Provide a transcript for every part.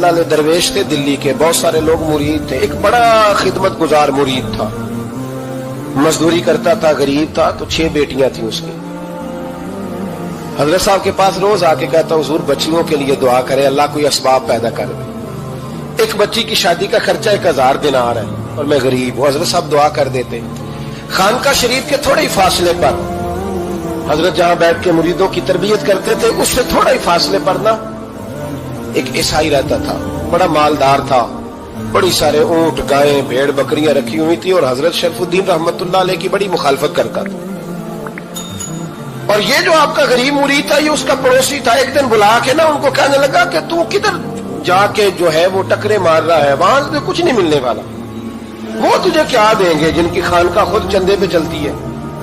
اللہ علیہ درویش تھے دلی کے, بہت سارے لوگ مرید تھے. ایک بڑا خدمت گزار مرید تھا, مزدوری کرتا تھا, غریب تھا. تو 6 بیٹیاں تھیں اس کی. حضرت صاحب کے پاس روز آ کے کہتا حضور بچیوں کے لیے دعا کرے, اللہ کوئی اسباب پیدا کر دے. ایک بچی کی شادی کا خرچہ 1000 دینار ہے اور میں غریب ہوں. حضرت صاحب دعا کر دیتے. خانقاہ شریف کے تھوڑے ہی فاصلے پر حضرت جہاں بیٹھ کے مریدوں کی تربیت کرتے تھے, اس سے تھوڑا ہی فاصلے پر نا ایک عیسائی رہتا تھا, بڑا مالدار تھا, بڑی سارے اونٹ, گائیں, بھیڑ, بکریاں رکھی ہوئی تھی, اور حضرت شرف الدین رحمت اللہ علیہ کی بڑی مخالفت کرتا تھا. اور یہ جو آپ کا غریب مرید تھا, یہ اس کا پڑوسی تھا. ایک دن بلا کے نا ان کو کہنے لگا کہ تو کدھر جا کے جو ہے وہ ٹکرے مار رہا ہے, وہاں سے کچھ نہیں ملنے والا. وہ تجھے کیا دیں گے جن کی خانقاہ خود چندے پہ چلتی ہے,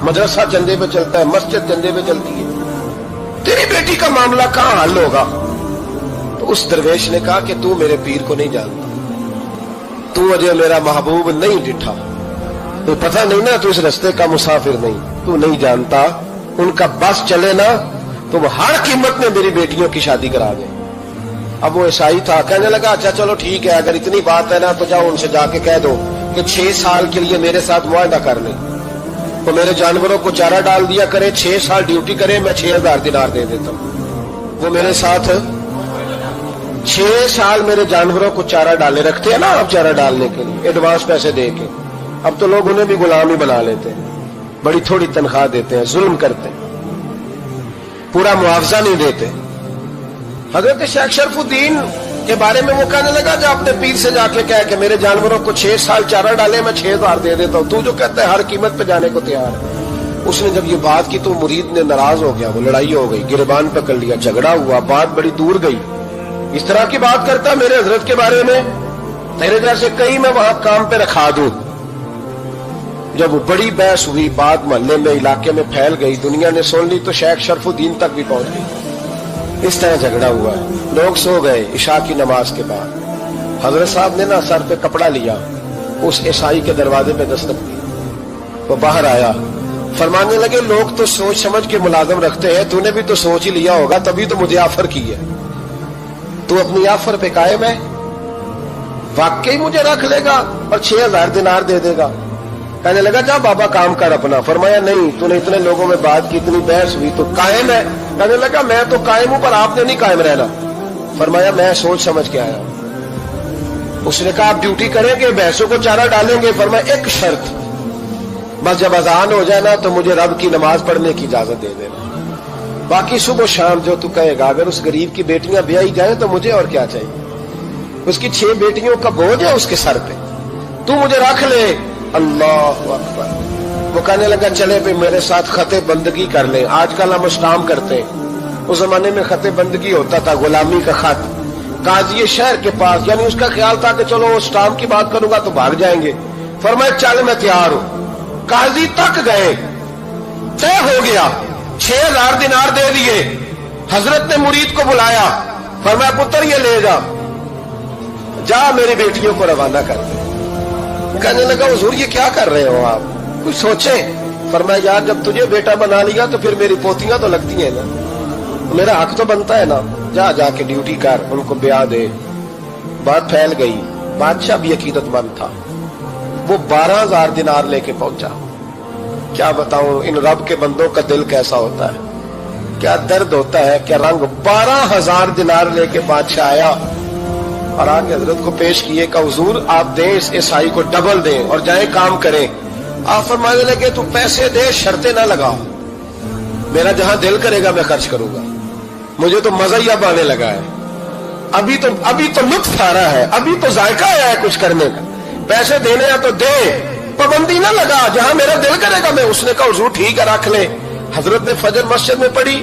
مدرسہ چندے پہ چلتا ہے, مسجد چندے پہ چلتی ہے, تیری بیٹی کا معاملہ کہاں حل ہوگا؟ تو اس درویش نے کہا کہ تو میرے پیر کو نہیں جانتا, تو مجھے میرا محبوب نہیں ڈٹھا, تو پتہ نہیں نا, تو اس رستے کا مسافر نہیں, تو نہیں جانتا. ان کا بس چلے نا تو وہ ہر قیمت میں میری بیٹیوں کی شادی کرا دیں. اب وہ عیسائی تھا, کہنے لگا اچھا چلو ٹھیک ہے, اگر اتنی بات ہے نا تو جاؤ ان سے جا کے کہہ دو کہ 6 سال کے لیے میرے ساتھ معاہدہ کر لیں, تو میرے جانوروں کو چارہ ڈال دیا کرے, 6 سال ڈیوٹی کرے, میں 6000 دینار دے دیتا ہوں. وہ میرے ساتھ 6 سال میرے جانوروں کو چارہ ڈالے, رکھتے ہیں نا آپ چارہ ڈالنے کے لیے ایڈوانس پیسے دے کے. اب تو لوگ انہیں بھی غلام ہی بنا لیتے ہیں, بڑی تھوڑی تنخواہ دیتے ہیں, ظلم کرتے ہیں, پورا معاوضہ نہیں دیتے. حضرت شیخ شرف الدین کے بارے میں وہ کہنے لگا جو اپنے پیر سے جا کے کہے کہ میرے جانوروں کو 6 سال چارہ ڈالے, میں 6000 دے دیتا ہوں, تو جو کہتا ہے ہر قیمت پہ جانے کو تیار ہے. اس نے جب یہ بات کی تو مرید نے ناراض ہو گیا, وہ لڑائی ہو گئی, گریبان پکڑ لیا, جھگڑا ہوا, بات بڑی دور گئی. اس طرح کی بات کرتا میرے حضرت کے بارے میں, تیرے جیسے کئی میں وہاں کام پہ رکھا دوں. جب وہ بڑی بحث ہوئی, بات محلے میں, علاقے میں پھیل گئی, دنیا نے سن لی, تو شیخ شرف الدین تک بھی پہنچ گئی. اس طرح جھگڑا ہوا ہے. لوگ سو گئے عشاء کی نماز کے بعد. حضرت صاحب نے نا سر پہ کپڑا لیا, اس عیسائی کے دروازے پہ دستک دی. وہ باہر آیا, فرمانے لگے لوگ تو سوچ سمجھ کے ملازم رکھتے ہیں, تو نے بھی تو سوچ ہی لیا ہوگا, تبھی تو مجھے آفر کی ہے. تو اپنی آفر پہ قائم ہے, واقعی مجھے رکھ لے گا اور 6000 دینار دے دے گا؟ کہنے لگا جا بابا کام کر اپنا. فرمایا نہیں, تو نے اتنے لوگوں میں بات کی, اتنی بحث ہوئی, تو قائم ہے؟ کہنے لگا میں تو قائم ہوں, پر آپ نے نہیں قائم رہنا. فرمایا میں سوچ سمجھ کے آیا. اس نے کہا آپ ڈیوٹی کریں گے, بھینسوں کو چارہ ڈالیں گے؟ فرمایا ایک شرط, بس جب اذان ہو جائے نا تو مجھے رب کی نماز پڑھنے کی اجازت دے دینا, باقی صبح شام جو تو کہے گا. اگر اس غریب کی بیٹیاں بیائی جائیں تو مجھے اور کیا چاہیے؟ اس کی 6 بیٹیوں کا بوجھ ہے اس کے سر پہ, تو مجھے رکھ لے. اللہ اکبر. وہ کہنے لگا چلے پہ میرے ساتھ خط بندگی کر لیں. آج کل ہم اسٹام کرتے ہیں, اس زمانے میں خط بندگی ہوتا تھا, غلامی کا خط. قاضی شہر کے پاس, یعنی اس کا خیال تھا کہ چلو اسٹام کی بات کروں گا تو بھاگ جائیں گے. فرمایا چل میں تیار ہوں. قاضی تک گئے, طے ہو گیا, 6000 دینار دے دیے. حضرت نے مرید کو بلایا, فرمایا پتر یہ لے جا میری بیٹیوں کو روانہ کر دے. کہنے لگا حضور یہ کیا کر رہے ہو آپ, کچھ سوچیں. فرمایا یار جب تجھے بیٹا بنا لیا تو پھر میری پوتیاں تو لگتی ہیں نا, میرا حق تو بنتا ہے نا, جا کے ڈیوٹی کر, ان کو بیاہ دے. بات پھیل گئی. بادشاہ بھی عقیدت مند تھا, وہ 12000 دینار لے کے پہنچا. کیا بتاؤں ان رب کے بندوں کا دل کیسا ہوتا ہے, کیا درد ہوتا ہے, کیا رنگ. 12000 دینار لے کے بادشاہ آیا اور آگے حضرت کو پیش کیے کہ حضور آپ دیں, اس عیسائی کو ڈبل دیں اور جائیں کام کریں. آپ فرمانے لگے تو پیسے دے, شرطیں نہ لگا, میرا جہاں دل کرے گا میں خرچ کروں گا. مجھے تو مزہ ہی اب آنے لگا ہے, ابھی تو لطف آ رہا ہے, ابھی تو ذائقہ آیا ہے کچھ کرنے کا. پیسے دینے ہیں تو دے, پابندی نہ لگا, جہاں میرا دل کرے گا میں. اس نے کہا حضور ٹھیک ہے رکھ لے. حضرت نے فجر مسجد میں پڑھی,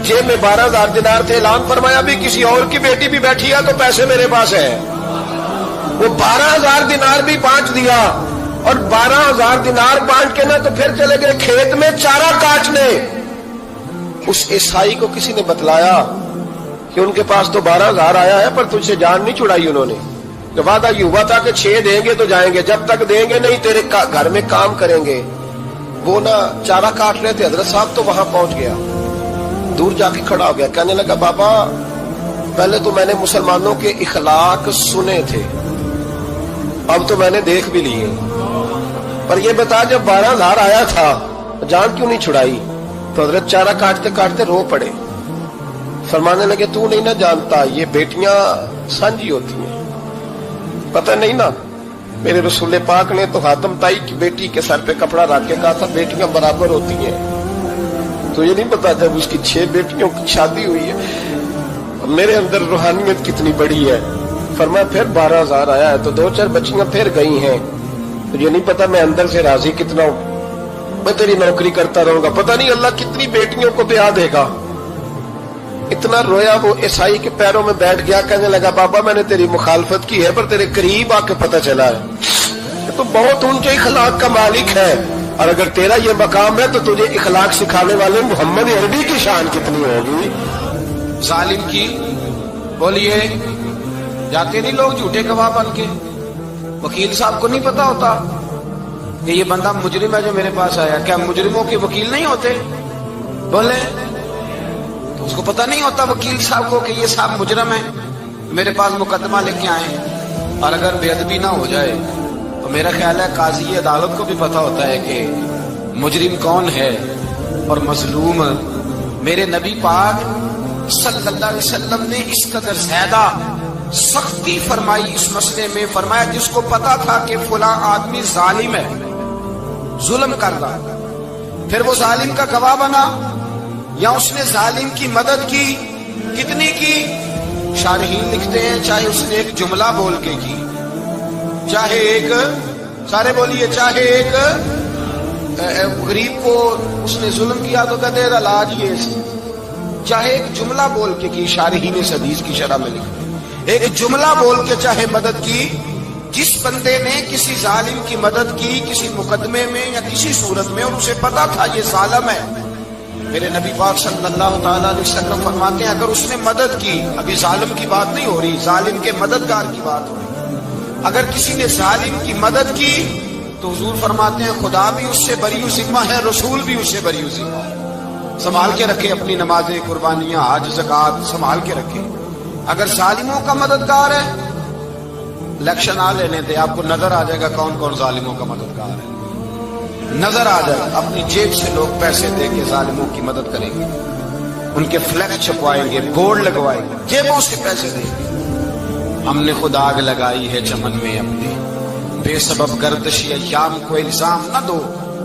جیب میں 12000 دینار تھے. اعلان فرمایا بھی کسی اور کی بیٹی بھی بیٹھی ہے تو پیسے میرے پاس ہے. وہ 12000 دینار بھی بانٹ دیا, اور 12000 دینار بانٹ کے نا تو پھر چلے گئے کھیت میں چارہ کاٹنے. اس عیسائی کو کسی نے بتلایا کہ ان کے پاس تو 12000 آیا ہے, پر تجھ سے جان نہیں چھڑائی انہوں نے. وعدہ یہ ہوا تھا کہ 6 دیں گے تو جائیں گے, جب تک دیں گے نہیں تیرے گھر میں کام کریں گے. وہ نا چارہ کاٹ رہے تھے. حضرت صاحب تو وہاں پہنچ گیا, دور جا کے کھڑا ہو گیا, کہنے لگا بابا پہلے تو میں نے مسلمانوں کے اخلاق سنے تھے، اب تو میں نے دیکھ بھی لیے، پر یہ بتا جب 12,000 آیا تھا جان کیوں نہیں چھڑائی؟ تو حضرت چارہ کاٹتے کاٹتے رو پڑے، فرمانے لگے تو نہیں نہ جانتا یہ بیٹیاں سانجی ہوتی ہیں، پتہ نہیں نا، میرے رسول پاک نے تو حاتم تائی کی بیٹی کے سر پہ کپڑا رکھ کے کہا تھا بیٹیاں برابر ہوتی ہیں، تو یہ نہیں پتا جب اس کی 6 بیٹیوں کی شادی ہوئی ہے، میرے اندر روحانیت کتنی بڑی ہے۔ فرمایا پھر 12,000 آیا ہے تو 2-4 بچیاں پھر گئی ہیں، تو یہ نہیں پتا میں اندر سے راضی کتنا ہوں، میں تیری نوکری کرتا رہوں گا، پتہ نہیں اللہ کتنی بیٹیوں کو بیاہ دے گا۔ اتنا رویا وہ عیسائی کے پیروں میں بیٹھ گیا، کہنے لگا بابا میں نے تیری مخالفت کی ہے پر تیرے قریب آ کے پتہ چلا ہے کہ تو بہت اونچے اخلاق کا مالک ہے، اور اگر تیرا یہ مقام ہے تو تجھے اخلاق سکھانے والے محمد عربی کی شان کتنی ہوگی۔ ظالم کی بولیے جاتے نہیں لوگ جھوٹے گواہ بن کے، وکیل صاحب کو نہیں پتا ہوتا کہ یہ بندہ مجرم ہے جو میرے پاس آیا، کیا مجرموں کے وکیل نہیں ہوتے؟ بولے تو اس کو پتا نہیں ہوتا وکیل صاحب کو کہ یہ صاحب مجرم ہے، میرے پاس مقدمہ لے کے آئے، اور اگر بے ادبی نہ ہو جائے تو میرا خیال ہے قاضی عدالت کو بھی پتا ہوتا ہے کہ مجرم کون ہے اور مظلوم۔ میرے نبی پاک صلی اللہ علیہ وسلم نے اس قدر زیادہ سختی فرمائی اس مسئلے میں، فرمایا جس کو پتا تھا کہ فلاں آدمی ظالم ہے، ظلم کر رہا، پھر وہ ظالم کا گواہ بنا یا اس نے ظالم کی مدد کی، کتنی کی؟ شارحین لکھتے ہیں چاہے اس نے ایک جملہ بول کے کی، چاہے ایک، سارے بولیے، چاہے ایک غریب کو اس نے ظلم کیا تو کہتے ہیں علاج یہ سی، چاہے ایک جملہ بول کے کی، شارحین اس حدیث کی شرح میں لکھتے ہیں ایک جملہ بول کے چاہے مدد کی، جس بندے نے کسی ظالم کی مدد کی کسی مقدمے میں یا کسی صورت میں اور اسے پتا تھا یہ ظالم ہے، میرے نبی پاک صلی اللہ تعالیٰ علیہ وسلم فرماتے ہیں اگر اس نے مدد کی، ابھی ظالم کی بات نہیں ہو رہی، ظالم کے مددگار کی بات ہو رہی، اگر کسی نے ظالم کی مدد کی تو حضور فرماتے ہیں خدا بھی اس سے بری ذمہ ہے، رسول بھی اس سے بری ذمہ ہے۔ سنبھال کے رکھے اپنی نمازیں، قربانیاں، حج، زکوٰۃ سنبھال کے رکھے۔ اگر ظالموں کا مددگار ہے، الیکشن آ لینے دے، آپ کو نظر آ جائے گا کون کون ظالموں کا مددگار ہے، نظر آ جائے گا، اپنی جیب سے لوگ پیسے دے کے ظالموں کی مدد کریں گے، ان کے فلیکس چھپوائیں گے، بورڈ لگوائیں گے، جیبوں سے پیسے دیں گے۔ ہم نے خود آگ لگائی ہے چمن میں اپنے، بے سبب گردش ایام کو الزام نہ دو،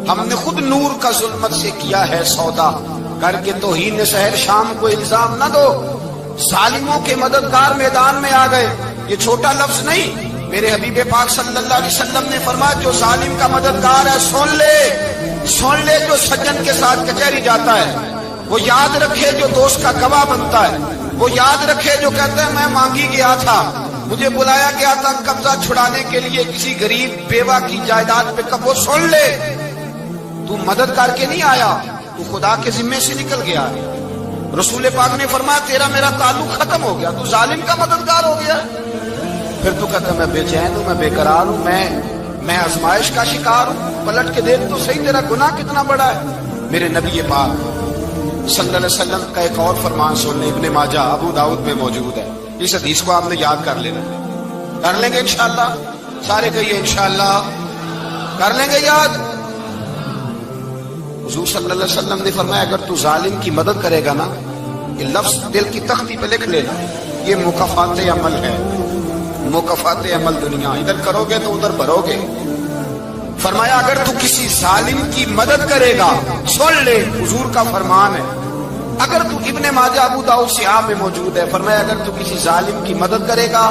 ہم نے خود نور کا ظلمت سے کیا ہے سودا، کر کے توہین سحر شام کو الزام نہ دو۔ ظالموں کے مددگار میدان میں آ گئے، یہ چھوٹا لفظ نہیں، میرے حبیب پاک صلی اللہ علیہ وسلم نے فرمایا جو ظالم کا مددگار ہے سن لے جو سجن کے ساتھ کچہری جاتا ہے، وہ یاد رکھے جو دوست کا گواہ بنتا ہے، وہ یاد رکھے جو کہتا ہے میں مانگی گیا تھا، مجھے بلایا گیا تھا قبضہ چھڑانے کے لیے کسی غریب بیوہ کی جائیداد پہ، کب وہ سن لے تو مدد کر کے نہیں آیا، تو خدا کے ذمے سے نکل گیا۔ رسول پاک نے فرمایا تیرا میرا تعلق ختم ہو گیا، تو ظالم کا مددگار ہو گیا، پھر تو کہتا میں بے چین ہوں، میں بے قرار ہوں، میں آزمائش کا شکار ہوں، پلٹ کے دیکھ تو صحیح تیرا گناہ کتنا بڑا ہے۔ میرے نبی پاک صلی اللہ علیہ وسلم کا ایک اور فرمان سننے، ابن ماجہ ابو داؤد میں موجود ہے، اس حدیث کو آپ نے یاد کر لینا، کر لیں گے انشاءاللہ، سارے کہیے انشاءاللہ کر لیں گے یاد۔ حضور صلی اللہ علیہ وسلم نے فرمایا اگر تو ظالم کی مدد کرے گا نا، یہ لفظ دل کی تختی پہ لکھ لینا، یہ مکافات عمل ہے، مکافات عمل دنیا، ادھر کرو گے تو ادھر بھرو گے۔ فرمایا اگر تو کسی ظالم کی مدد کرے گا، سن لے حضور کا فرمان ہے، اگر تو ابن ماجہ ابو داؤد سیاہ میں موجود ہے، فرمایا اگر تو کسی ظالم کی مدد کرے گا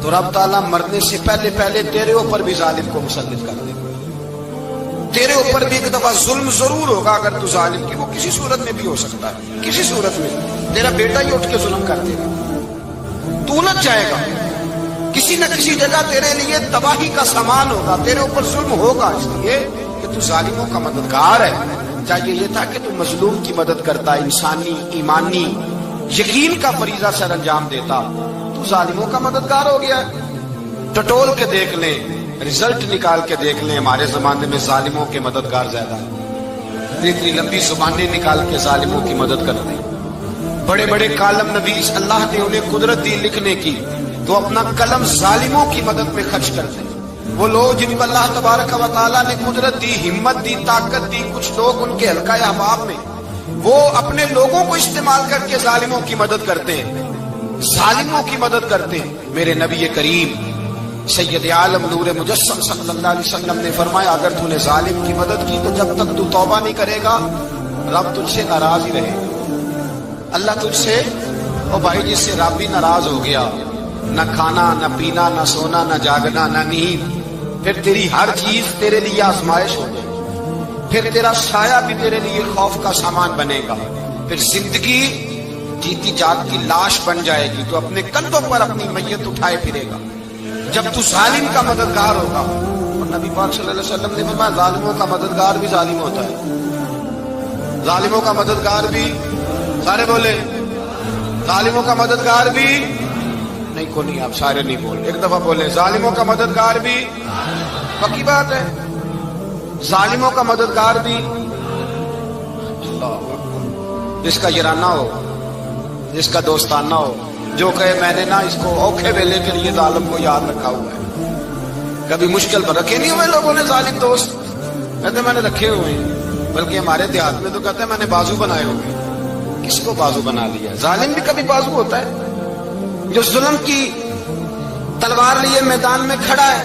تو رب تعالیٰ مرنے سے پہلے پہلے تیرے اوپر بھی ظالم کو مسلط کر دے گا، تیرے اوپر بھی ایک دفعہ ظلم ضرور ہوگا اگر تو ظالم کی، وہ کسی صورت میں بھی ہو سکتا ہے، کسی صورت میں تیرا بیٹا ہی اٹھ کے ظلم کر دے گا، تو نہ جائے گا، کسی نہ کسی جگہ تیرے لیے تباہی کا سامان ہوگا، تیرے اوپر ظلم ہوگا، اس لیے کہ تو ظالموں کا مددگار ہے۔ چاہیے یہ تھا کہ تو مظلوم کی مدد کرتا، انسانی ایمانی یقین کا فریضہ سر انجام دیتا، تو ظالموں کا مددگار ہو گیا۔ ٹٹول کے دیکھ لیں، رزلٹ نکال کے دیکھ لیں، ہمارے زمانے میں ظالموں کے مددگار زیادہ ہیں، اتنی لمبی زبانیں نکال کے ظالموں کی مدد کرتے ہیں، بڑے بڑے کالم نویس اللہ نے انہیں قدرت دی لکھنے کی، تو اپنا قلم ظالموں کی مدد میں خرچ کرتے ہیں۔ وہ لوگ جن کو اللہ تبارک و تعالیٰ نے قدرت دی، ہمت دی، طاقت دی، کچھ لوگ ان کے حلقہ احباب میں وہ اپنے لوگوں کو استعمال کر کے ظالموں کی مدد کرتے ہیں، ظالموں کی مدد کرتے ہیں۔ میرے نبی کریم سید عالم نور مجسم صلی اللہ علیہ وسلم نے فرمایا، اگر تو نے ظالم کی مدد کی تو جب تک تو توبہ نہیں کرے گا رب تجھ سے ناراض ہی رہے گا۔ اللہ تجھ سے، او بھائی جس سے رب بھی ناراض ہو گیا، نہ کھانا نہ پینا نہ سونا نہ جاگنا نہ نیند، پھر تیری ہر چیز تیرے لیے آزمائش ہو جائے، پھر تیرا سایہ بھی تیرے لیے خوف کا سامان بنے گا، پھر زندگی جیتی جاگتی لاش بن جائے گی، تو اپنے کندھوں پر اپنی میت اٹھائے پھرے گا جب تو ظالم کا مددگار ہوگا۔ اور نبی پاک صلی اللہ علیہ وسلم نے فرمایا، ظالموں کا مددگار بھی ظالم ہوتا ہے، ظالموں کا مددگار بھی، سارے بولے ظالموں کا مددگار بھی نہیں، کو نہیں، آپ سارے نہیں بولے، ایک دفعہ بولے ظالموں کا مددگار بھی، پکی بات ہے، ظالموں کا مددگار بھی۔ جس کا یارانہ ہو، جس کا دوستانہ ہو، جو کہے میں نے نا اس کو اوکھے ویلے کے لیے ظالم کو یاد رکھا ہوا ہے۔ کبھی مشکل پر رکھے نہیں ہوئے لوگوں نے ظالم دوست، کہتے میں نے رکھے ہوئے ہیں، بلکہ ہمارے دیہات میں تو کہتے ہیں میں نے بازو بنائے ہوئے۔ کس کو بازو بنا لیا؟ ظالم بھی کبھی بازو ہوتا ہے، جو ظلم کی تلوار لیے میدان میں کھڑا ہے۔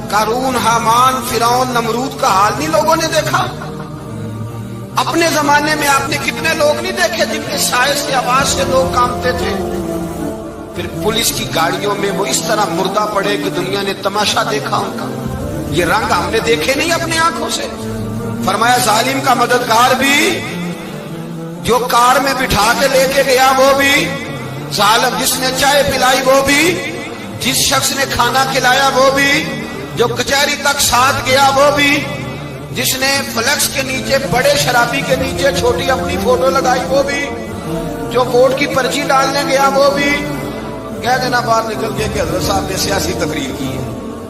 قارون، حامان، فرعون، نمرود کا حال نہیں لوگوں نے دیکھا؟ اپنے زمانے میں آپ نے کتنے لوگ نہیں دیکھے جن کے سائے سے، آواز سے لوگ کانپتے تھے؟ پھر پولیس کی گاڑیوں میں وہ اس طرح مردہ پڑے کہ دنیا نے تماشا دیکھا ان کا۔ یہ رنگ ہم نے دیکھے نہیں اپنی آنکھوں سے۔ فرمایا ظالم کا مددگار بھی، جو کار میں بٹھا کے لے کے گیا وہ بھی ظالم، جس نے چائے پلائی وہ بھی، جس شخص نے کھانا کھلایا وہ بھی، جو کچہری تک ساتھ گیا وہ بھی، جس نے فلیکس کے نیچے، بڑے شرابی کے نیچے چھوٹی اپنی فوٹو لگائی وہ بھی، جو ووٹ کی پرچی ڈالنے گیا وہ بھی۔ کہہ دینا باہر نکل کے کہ حضرت صاحب نے سیاسی تقریر کی ہے،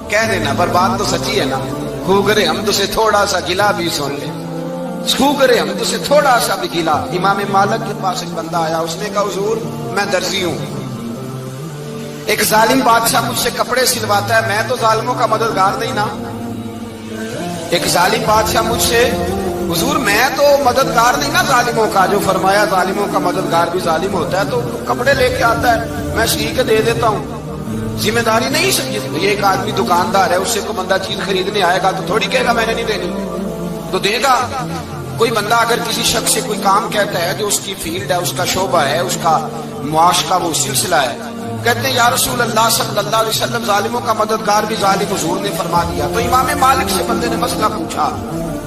کہہ دینا، پر بات تو سچی ہے نا۔ خوگرے ہم تو سے تھوڑا سا گلا بھی سن لے، خوگرے ہم تو سے تھوڑا سا بھی گلا۔ امام مالک کے پاس ایک بندہ آیا، اس نے کہا حضور میں درزی ہوں، ایک ظالم بادشاہ مجھ سے کپڑے سلواتا ہے، میں تو ظالموں کا مددگار نہیں نا۔ ایک ظالم بادشاہ مجھ سے، حضور میں تو مددگار نہیں نا ظالموں کا، جو فرمایا ظالموں کا مددگار بھی ظالم ہوتا ہے، تو کپڑے لے کے آتا ہے میں سی کے دے دیتا ہوں، ذمہ داری نہیں سمجھے۔ یہ ایک آدمی دکاندار ہے، اس سے کوئی بندہ چیز خریدنے آئے گا تو تھوڑی کہے گا میں نے نہیں دینی، تو دے گا۔ کوئی بندہ اگر کسی شخص سے کوئی کام کہتا ہے جو اس کی فیلڈ ہے، اس کا شعبہ ہے، اس کا معاش کا وہ سلسلہ ہے، کہتے ہیں یا رسول اللہ صلی اللہ علیہ وسلم ظالموں کا مددگار بھی ظالم، حضور نے فرما دیا۔ تو امام مالک سے بندے نے مسئلہ پوچھا،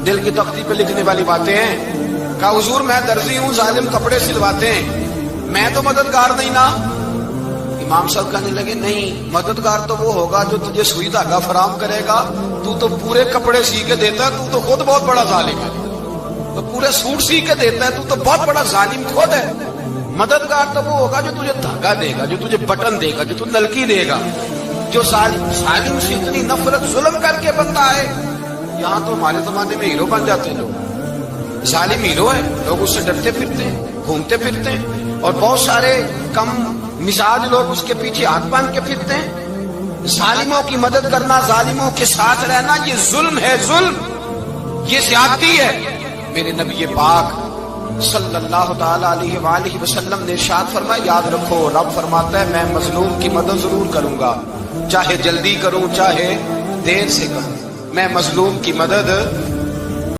دل کی تختی پہ لکھنے والی باتیں ہیں، کہا حضور میں درزی ہوں، ظالم کپڑے سلواتے ہیں، میں تو مددگار نہیں نا۔ امام صاحب کہنے لگے نہیں، مددگار تو وہ ہوگا جو تجھے سوئی دھاگا فراہم کرے گا، تو پورے کپڑے سی کے دیتا ہے، تو خود بہت بڑا ظالم ہے، تو پورے سوٹ سی کے دیتا ہے، تو بہت بڑا ظالم خود ہے۔ مددگار تو وہ ہوگا جو تجھے دھاگا دے گا، جو تجھے بٹن دے گا، جو تجھے نلکی دے گا، جو ظالم سے اتنی نفرت ظلم کر کے بندہ ہے۔ یہاں تو ہمارے زمانے میں ہیرو بن جاتے ہیں لوگ، ظالم ہیرو ہے، لوگ اس سے ڈرتے پھرتے ہیں، گھومتے پھرتے ہیں، اور بہت سارے کم مزاج لوگ اس کے پیچھے ہاتھ باندھ کے پھرتے ہیں۔ ظالموں کی مدد کرنا، ظالموں کے ساتھ رہنا، یہ ظلم ہے، ظلم، یہ زیادتی ہے۔ میرے نبی پاک صلی اللہ تعالی علیہ وآلہ وسلم نے ارشاد فرمایا، یاد رکھو رب فرماتا ہے میں مظلوم کی مدد ضرور کروں گا، چاہے جلدی کروں چاہے دیر سے کروں، میں مظلوم کی مدد